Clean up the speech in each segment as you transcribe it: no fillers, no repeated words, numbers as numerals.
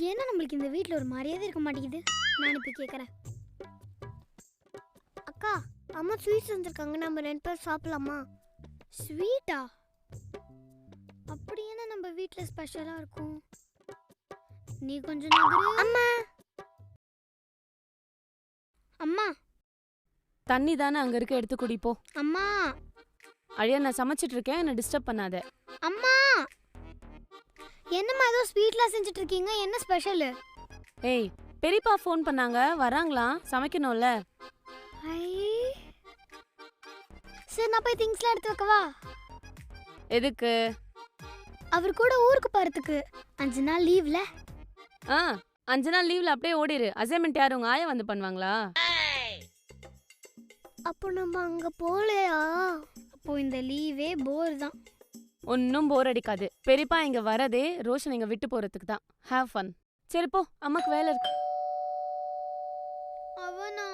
ஏன்னா நம்மளுக்கு இந்த வீட்டில் ஒரு மரியாதை இருக்க மாட்டேங்குது. நான் இப்போ கேட்குறேன். அக்கா, அம்மா ஸ்வீட் செஞ்சுருக்காங்க, நம்ம 2 பேர் சாப்பிடலாமா? ஸ்வீட்டா? அப்படி என்ன நம்ம வீட்டில் ஸ்பெஷலாக இருக்கும்? நீ கொஞ்சம் நகரு. அம்மா அம்மா தண்ணி தானே அங்க இருக்க, எடுத்து குடிப்போ. அம்மா அழியா, நான் சமைச்சிட்டு இருக்கேன், என்ன டிஸ்டர்ப் பண்ணாத. அம்மா என்னம்மா ஏதோ ஸ்வீட்லாம் செஞ்சுட்டு இருக்கீங்க? என்ன ஸ்பெஷலு? ஏய், பெரியப்பா ஃபோன் பண்ணாங்க, வராங்களாம், சமைக்கணும்ல. சரி, நான் போய் திங்ஸ்லாம் எடுத்து வைக்கவா? எதுக்கு? அவர் கூட ஊருக்கு போகிறதுக்கு 5 நாள் லீவ்ல. 5 நாள் லீவ்ல அப்படியே ஓடிரு. அசைன்மெண்ட் யார், உங்க ஆயா வந்து பண்ணுவாங்களா? அப்போ நம்ம அங்க போலையா? அப்போ இந்த லீவே போர் தான். ஒன்னும் போர் அடிக்காது. பெரியப்பா இங்க வரதே ரோஷன் இங்க விட்டு போறதுக்கு தான். Have fun. சரி போ, அம்மாக்கு வேலை இருக்கு. அவனா?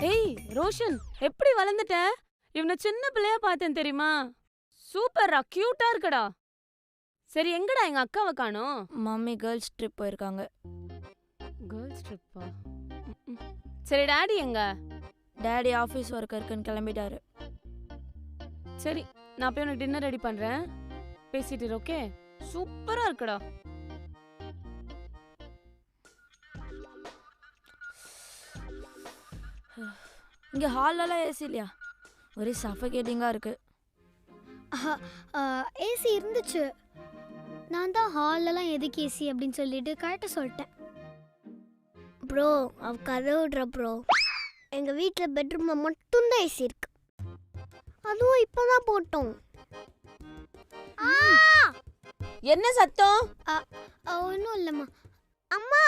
ஏய் ரோஷன், எப்படி வளர்ந்துட்ட? இவனை சின்ன பிள்ளையா பார்த்தேன் தெரியுமா? சூப்பர்ரா, கியூட்டா இருக்கடா. சரி, எங்கடா எங்க அக்காவை காணோம்? மம்மி கேர்ள்ஸ் ட்ரிப் போயிருக்காங்க. கேர்ள்ஸ் ட்ரிப்பா? சரி, டாடி எங்க? டேடி ஆஃபீஸ் ஒர்க் இருக்குன்னு கிளம்பிட்டாரு. சரி, நான் போய் உனக்கு டின்னர் ரெடி பண்றேன், பேசிட்டு இரு. ஓகே? சூப்பரா இருக்குடா. இங்கே ஹாலெல்லாம் ஏசி இல்லையா? ஒரே சஃபகேட்டிங்காக இருக்கு. ஏசி இருந்துச்சு. நான் தான் ஹாலெல்லாம் எதுக்கு ஏசி அப்படின்னு சொல்லிட்டு கரெக்டாக சொல்லிட்டேன். ப்ரோ, அவ கதை விடுற ப்ரோ. எங்கள் வீட்டில் பெட்ரூமில் மட்டும்தான் ஏசி இருக்கு. அதுவும் இப்போ தான் போட்டோம். என்ன சத்தம்? ஒன்றும் இல்லைம்மா. அம்மா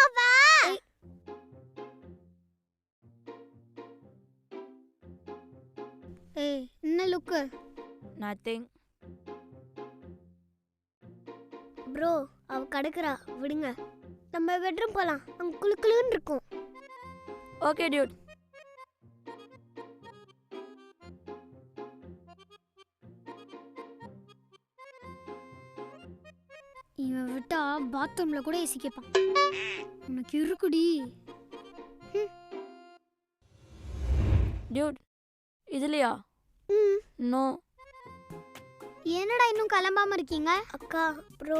ஏய், என்ன லுக்கு? நத்திங். ப்ரோ, அவ கிடக்குறா, விடுங்க. நம்ம பெட்ரூம் போகலாம், அங்கே குளு குளுன்னு இருக்கும். Okay Dude. இவன் விட்டா பாத்ரூம்ல கூட ஏசி கேட்பான். உனக்கு இருக்குடி. டியூட், இதுலையா? நோ. என்னடா இன்னும் கிளம்பாம இருக்கீங்க? அக்கா, ப்ரோ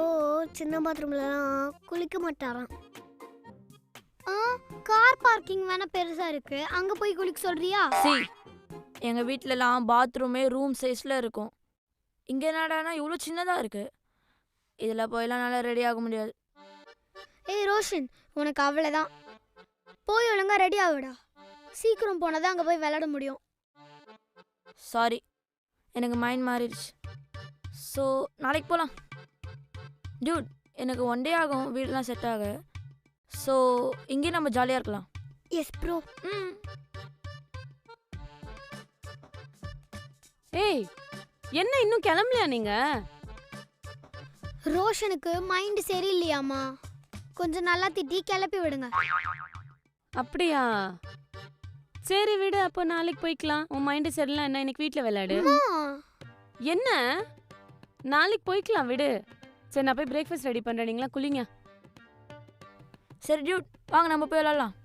சின்ன பாத்ரூம்லலாம் குளிக்க மாட்டாராம். கார் பார்க்கிங் வேணா பெருசா இருக்கு, அங்க போய் குளிக்க சொல்றியா? சி, எங்கள் வீட்டிலலாம் பாத்ரூமே ரூம் சைஸில் இருக்கும். இங்கே என்னடானா இவ்வளோ சின்னதாக இருக்குது. இதில் போயெல்லாம் நல்லா ரெடி ஆக முடியாது. ஏய் ரோஷன், உனக்கு அவ்வளோதான். போய் ஒழுங்கா ரெடி ஆகுடா. சீக்கிரம் போனதான் அங்கே போய் விளையாட முடியும். சாரி, எனக்கு மைண்ட் மாறிடுச்சு. ஸோ நாளைக்கு போகலாம். டியூட், எனக்கு 1 டே ஆகும் வீடெலாம் செட் ஆக. ஸோ இங்கே நம்ம ஜாலியாக இருக்கலாம். Yes bro. ஏய், என்ன இன்னும் கிளம்பலையா நீங்க? ரோஷனுக்கு மைண்ட் சரியில்லையாமா, கொஞ்சம் நல்லா திட்டி கிளப்பி விடுங்க. அப்படியா? சரி விடு, அப்போ நாளைக்கு போய்க்கலாம். உன் மைண்டு சரியில்லை என்ன, இன்னைக்கு வீட்டில் விளையாடு. என்ன, நாளைக்கு போய்க்கலாம் விடு. சரி, நான் போய் பிரேக்ஃபாஸ்ட் ரெடி பண்ணுறேன், நீங்களா குளிங்க. சரி டியூட், வாங்க நம்ம போய் விளாட்லாம்.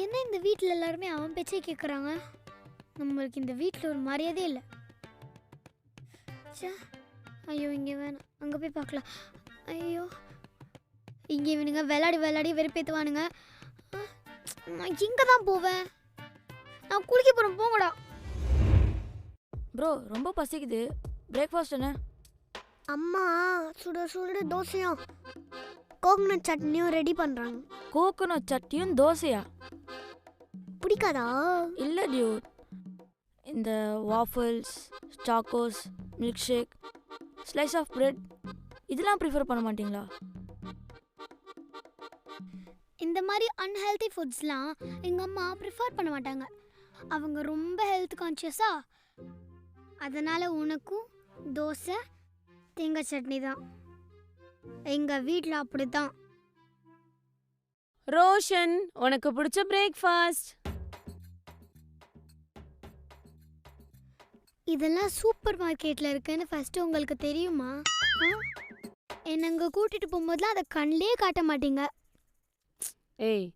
என்ன இந்த வீட்டில் எல்லாருமே அவன் பேச்சே கேட்குறாங்க? நம்மளுக்கு இந்த வீட்டில் ஒரு மரியாதையே இல்லை. ஐயோ, இங்கே வேணாம், அங்கே போய் பார்க்கலாம். ஐயோ, இங்கே இவனுங்க விளையாடி விளையாடி வெறுப்பேற்றுவானுங்க. நான் இங்கே தான் போவேன். நான் குளிக்க போகிறேன், போங்கடா. ப்ரோ, ரொம்ப பசிக்குது. பிரேக்ஃபாஸ்ட் என்ன? அம்மா சுட சுட தோசையும் கோகனட் சட்னியும் ரெடி பண்ணுறாங்க. கோகோனட் சட்னியும் தோசையா? பிடிக்காதா? இல்லை டியூட், இந்த waffles, chocos, milk shake, slice of bread, இதெல்லாம் ப்ரிஃபர் பண்ண மாட்டீங்களா? இந்த மாதிரி அன்ஹெல்தி ஃபுட்ஸ்லாம் எங்கள் அம்மா ப்ரிஃபர் பண்ண மாட்டாங்க. அவங்க ரொம்ப ஹெல்த் கான்ஷியஸா. அதனால் உனக்கும் தோசை தேங்காய் சட்னி தான். எங்கள் வீட்டில் அப்படி தான். ரோஷன், உனக்கு பிடிச்ச பிரேக்ஃபாஸ்ட். இதெல்லாம் சூப்பர் மார்க்கெட்டில் இருக்குன்னு ஃபஸ்ட்டு உங்களுக்கு தெரியுமா? என்னை அங்கே கூட்டிகிட்டு போகும்போதுலாம் அதை கண்ணிலே காட்ட மாட்டீங்க. ஏய்,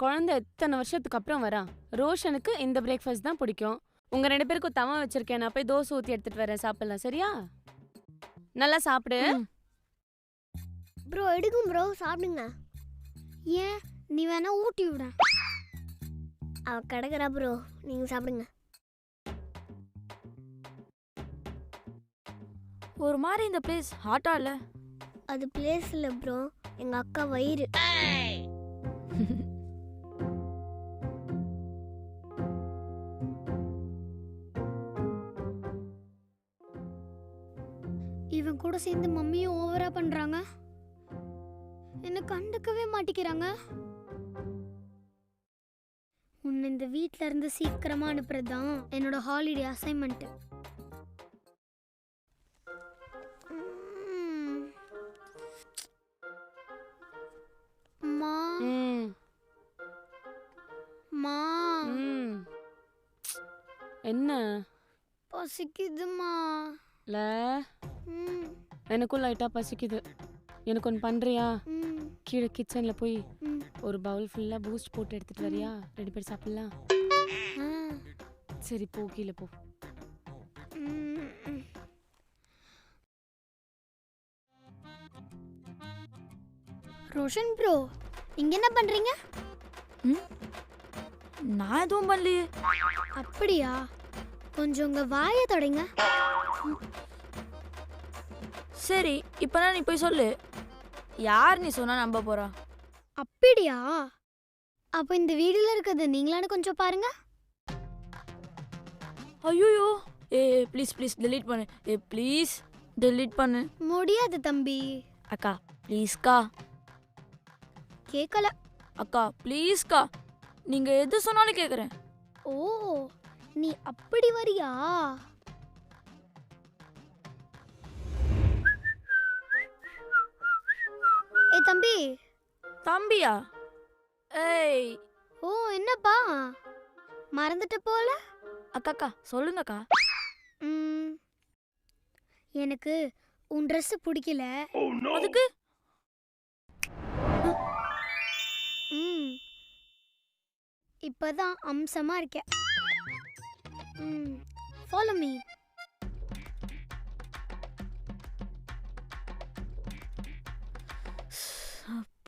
குழந்தை எத்தனை வருஷத்துக்கு அப்புறம் வரான். ரோஷனுக்கு இந்த பிரேக்ஃபாஸ்ட் தான் பிடிக்கும். உங்க 2 பேருக்கும் தவா வச்சிருக்கேன். நான் போய் தோசை ஊற்றி எடுத்துட்டு வரேன், சாப்பிடலாம். சரியா? நல்லா சாப்பிடு. ப்ரோ எடுக்கும் ப்ரோ, சாப்பிடுங்க. ஏன், நீ வேணா ஊட்டி விட. அவ கிடக்குறா ப்ரோ, நீங்கள் சாப்பிடுங்க. ஒரு மாதிரி இந்த பிளேஸ் ஹாட்டா இல்லை? அது பிளேஸ் இல்லை ப்ரோ, எங்கள் அக்கா வயிறு. இவன் கூட சேர்ந்து மம்மியும் ஓவரா பண்றாங்க. என்ன கண்டுக்கவே மாட்டிக்கிறாங்க. உன்னை இந்த வீட்ல இருந்து சீக்கிரமா அனுப்புறது தான் என்னோட ஹாலிடே அசைன்மெண்ட். மா ம், மா ம். என்ன பசிக்குதுமா. இல்ல, ம், எனக்கும் லைட்டா பசிக்குது. எனக்கு ஒன்று பண்றியா? ம், கீழே கிச்சன்ல போய் ம். ஒரு பவுல் ஃபுல்லா பூஸ்ட் போட்டு எடுத்துட்டு வரியா? 2 பேர் சாப்பிடலாம். ஆ, சரி, போ, கீழே போ. ம், ம். ரோஷன் ப்ரோ, இங்க என்ன பண்றீங்க? நான் எதுவும் பண்ணலையே. அப்படியா? கொஞ்சம் உங்க வாயை தொடங்க. சரி, இப்போனா நீ போய் சொல்லு. யார் நீ சொன்னா நம்ப போறா? அப்படியா? அப்போ இந்த வீடியோல இருக்கிறது நீங்களான்னு கொஞ்சம் பாருங்க. ஐயோ, ஏ ப்ளீஸ் ப்ளீஸ் டெலீட் பண்ணு. ஏ ப்ளீஸ் டெலீட் பண்ணு. முடியாது தம்பி. அக்கா ப்ளீஸ்க்கா. கேட்கல. அக்கா ப்ளீஸ்க்கா, நீங்க எது சொன்னாலும் கேட்குறேன். ஓ, நீ அப்படி வரியா? ஏ தம்பி. தம்பியா? ஏய் ஓ, என்னப்பா மறந்துட்ட போல. அக்காக்கா சொல்லுங்கக்கா. ம், எனக்கு உன் ட்ரெஸ் பிடிக்கல. அதுக்கு ம், இப்பதான் அம்சமா இருக்க. ம், ஃபாலோ மீ.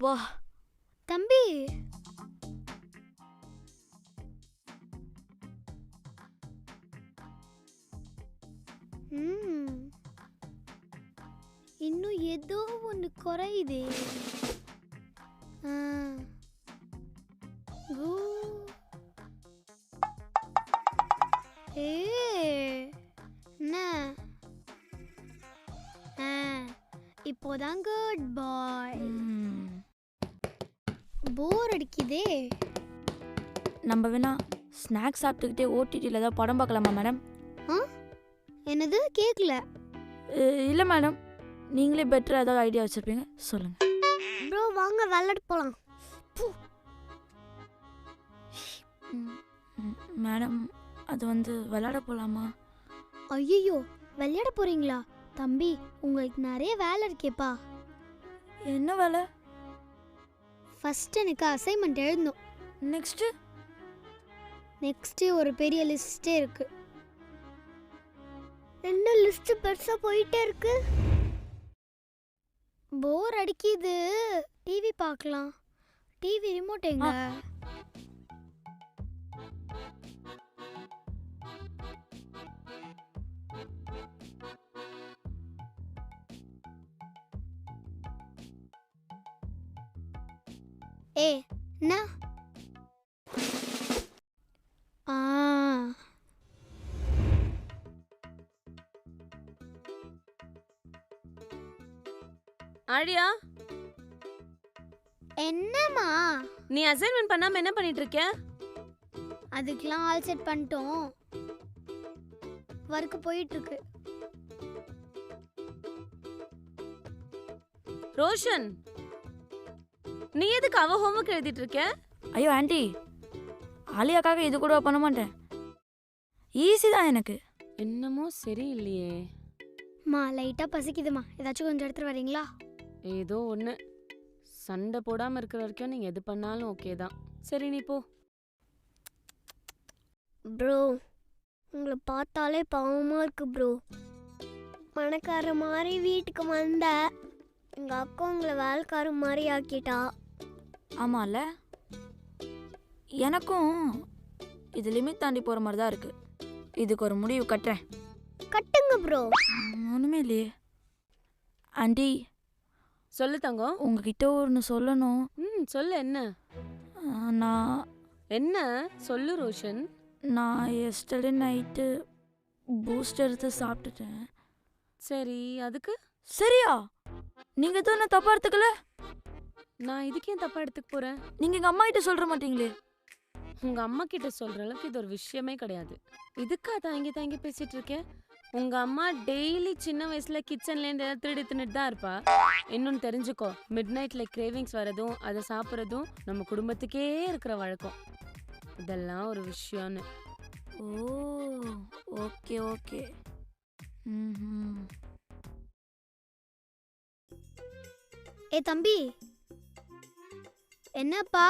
வா. தம்பி. ம், இன்னும் ஏதோ ஒன்று குறையுதே. ஆ, கூ. ஏ, என்ன? ஆ, இப்போதான் குட் பாய். போர் அடிக்குதே. நம்ம வேணா ஸ்நாக்ஸ் சாப்பிட்டுக்கிட்டே ஓடிடியில் ஏதாவது படம் பார்க்கலாமா மேடம்? ஆ, என்னது கேட்கல. இல்லை மேடம், நீங்களே பெட்டராக ஏதாவது ஐடியா வச்சுருப்பீங்க, சொல்லுங்கள். ப்ரோ வாங்க விளையாட போகலாம். மேடம், அது வந்து விளையாட போகலாமா? ஐயோ, விளையாட போறீங்களா? தம்பி, உங்களுக்கு நிறைய வேலை இருக்கேப்பா. என்ன வேலை? ஃபர்ஸ்ட் எனக்கு அசைன்மெண்ட் எழுதணும். நெக்ஸ்ட்டு நெக்ஸ்ட் ஒரு பெரிய லிஸ்டே இருக்கு. என்ன லிஸ்ட் பெருசா போயிட்டே இருக்கு. போர் அடிக்குது. டிவி பார்க்கலாம். டிவி ரிமோட் எங்க? ஏ, என்ன? ஆ, ஆழியா, என்னம்மா? நீ அசைன்மெண்ட் பண்ணாம என்ன பண்ணிட்டு இருக்க? அதுக்கெல்லாம் ஆல் செட் பண்ணிட்டோம். ஒர்க் போயிட்டு இருக்கு. ரோஷன், நீ எதுக்கு அவ ஹோம்வொர்க் எழுதிட்டு இருக்க? ஐயோ ஆண்டி, ஆலியாக்காக இது கூட பண்ண மாட்டேன். ஈஸி தான் எனக்கு. என்னமோ சரியில்லையே. மா லைட்டா பசிக்குதுமா, ஏதாச்சும் கொஞ்சம் எடுத்துட்டு வரீங்களா? ஏதோ ஒன்று. சண்டை போடாம இருக்கிற வரைக்கும் நீங்க எது பண்ணாலும் ஓகே தான். சரி நீ போ. ப்ரோ, உங்களை பார்த்தாலே பாவமாக இருக்கு ப்ரோ. பணக்கார மாதிரி வீட்டுக்கு வந்த எங்கள் அக்கா உங்களை வேலைக்கார மாதிரி ஆக்கிட்டா. ஆமாம்ல, எனக்கும் இது லிமிட் தாண்டி போகிற மாதிரி தான் இருக்குது. இதுக்கு ஒரு முடிவு கட்டுறேன். கட்டுங்க ப்ரோ. ஒன்றுமே இல்லையே. ஆண்டி, சொல்லு தங்கம். உங்ககிட்ட ஒன்று சொல்லணும். சொல்லு. என்ன? நான் என்ன சொல்லு ரோஷன். நான் எஸ்டர்டே நைட்டு பூஸ்ட் எடுத்து சாப்பிட்டுட்டேன். சரி, அதுக்கு? சரியா? நீங்கள் எதுவும் என்ன தப்பாக எடுத்துக்கல? நான் இதுக்கு ஏன் தப்பா எடுத்துக்க போறேன்? நீங்கள் எங்கள் அம்மா கிட்ட சொல்கிற மாட்டீங்களே. உங்க அம்மா கிட்ட சொல்ற அளவுக்கு இது ஒரு விஷயமே கிடையாது. இதுக்கா தாங்கி தாங்கி பேசிட்டு இருக்கேன்? உங்க அம்மா டெய்லி சின்ன வயசுல கிச்சன்ல இருந்து ஏதாவது திருடி தின்னுட்டு தான் இருப்பா. இன்னொன்னு தெரிஞ்சுக்கோ, மிட் நைட்ல கிரேவிங்ஸ் வரதும் அதை சாப்பிட்றதும் நம்ம குடும்பத்துக்கே இருக்கிற வழக்கம். இதெல்லாம் ஒரு விஷயம்னு. ஓ, ஓகே ஓகே. ம். ஏ தம்பி, என்னப்பா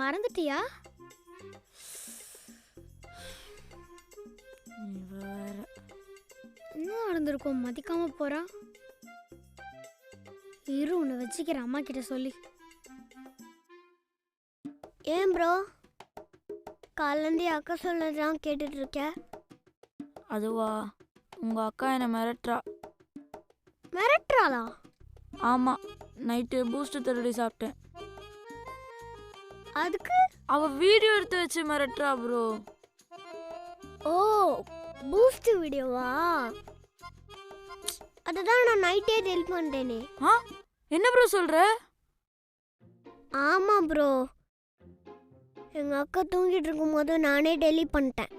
மறந்துட்டியா? வேற என்ன நடந்திருக்கும் மதிக்காம போறா? இரு, உன்னை வச்சுக்கிறேன் அம்மா கிட்ட சொல்லி. ஏன் ப்ரோ காலேருந்து அக்கா சொல்லதான் கேட்டுட்டு இருக்க? அதுவா, உங்கள் அக்கா என்னை மிரட்டுறா. மிரட்டுறாளா? ஆமாம், நைட்டு பூஸ்ட் திருடி சாப்பிட்டேன். அதுக்கு அவள் வீடியோ எடுத்து வச்சு மிரட்டுறா ப்ரோ. ஓ, பூஸ்ட் வீடியோவா? அதுதான் நான் நைட்டே டெலிட் பண்ணிட்டேனே. ஆ, என்ன ப்ரோ சொல்கிற? ஆமாம் ப்ரோ, எங்கள் அக்கா தூங்கிட்டு இருக்கும்போது நானே டெலிட் பண்ணிட்டேன்.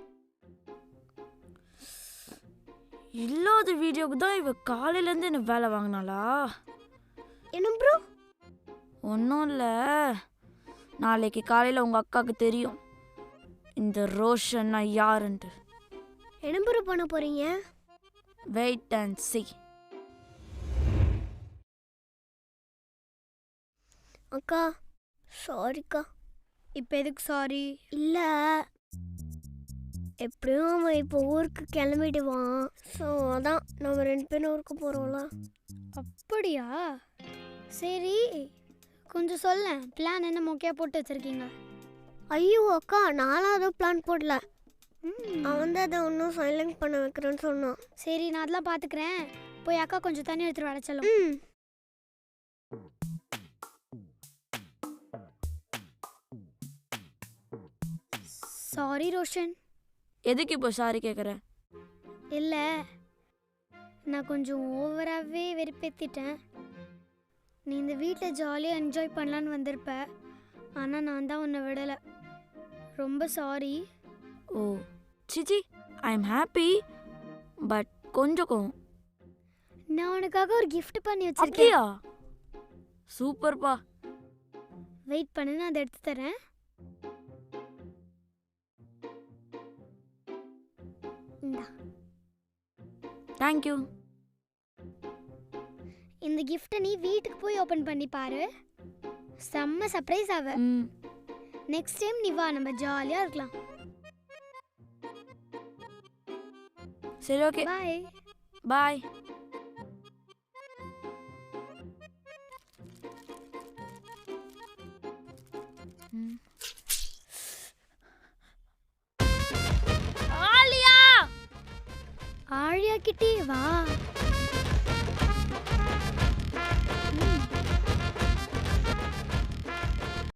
இல்லாத வீடியோவுக்கு தான் இவ காலையிலேருந்து என்ன வேலை வாங்கினாளா? என்ன ப்ரோ? ஒன்றும் இல்லை, நாளைக்கு காலையில் உங்கள் அக்காவுக்கு தெரியும் இந்த ரோஷன் நான் யாருன்ட்டு. என்ன ப்ரோ பண்ண போகிறீங்க? Wait and see. அக்கா சாரிக்கா. இப்போ எதுக்கு சாரி? இல்லை, எப்படியும் அவன் இப்போ ஊருக்கு கிளம்பிடுவான். ஸோ அதான் நம்ம 2 பேரும் ஊருக்கு போகிறோம்ல. அப்படியா? சரி, கொஞ்சம் சொல்ல, பிளான் என்ன மொக்கையா போட்டு வச்சிருக்கீங்க? ஐயோ அக்கா, நானும் அதுவும் பிளான் போடல. ம், அவன் தான் அதை ஒன்றும் சைலண்ட் பண்ண வைக்கிறேன்னு சொன்னான். சரி, நான் அதெல்லாம் பார்த்துக்கிறேன். போய் அக்கா கொஞ்சம் தண்ணி எடுத்துட்டு வர சொல்லும். ம். சாரி ரோஷன். எதுக்கு இப்போ சாரி கேட்குற? இல்லை, நான் கொஞ்சம் ஓவராகவே வெறுப்பேற்றிட்டேன். நீ இந்த வீட்டில் ஜாலியாக என்ஜாய் பண்ணலான்னு வந்திருப்ப, ஆனால் நான் தான் உன்னை விடலை. ரொம்ப சாரி. ஓ சிச்சி, ஐ எம் ஹாப்பி, பட் கொஞ்சம் கோவம். நான் உனக்காக ஒரு gift பண்ணி வச்சிருக்கேன். அப்படியா? சூப்பர்ப்பா. வெயிட் பண்ணு, நான் அதை எடுத்து தரேன். இந்தா, தேங்க்யூ. இந்த கிஃப்ட்டை நீ வீட்டுக்கு போய் ஓப்பன் பண்ணி பாரு. செம்ம சர்ப்ரைஸ் ஆவ. ம், நெக்ஸ்ட் டைம் நீ வா, நம்ம ஜாலியாக இருக்கலாம். சரி ஓகே, பாய். பாய். ஆழியா கிட்டே வா.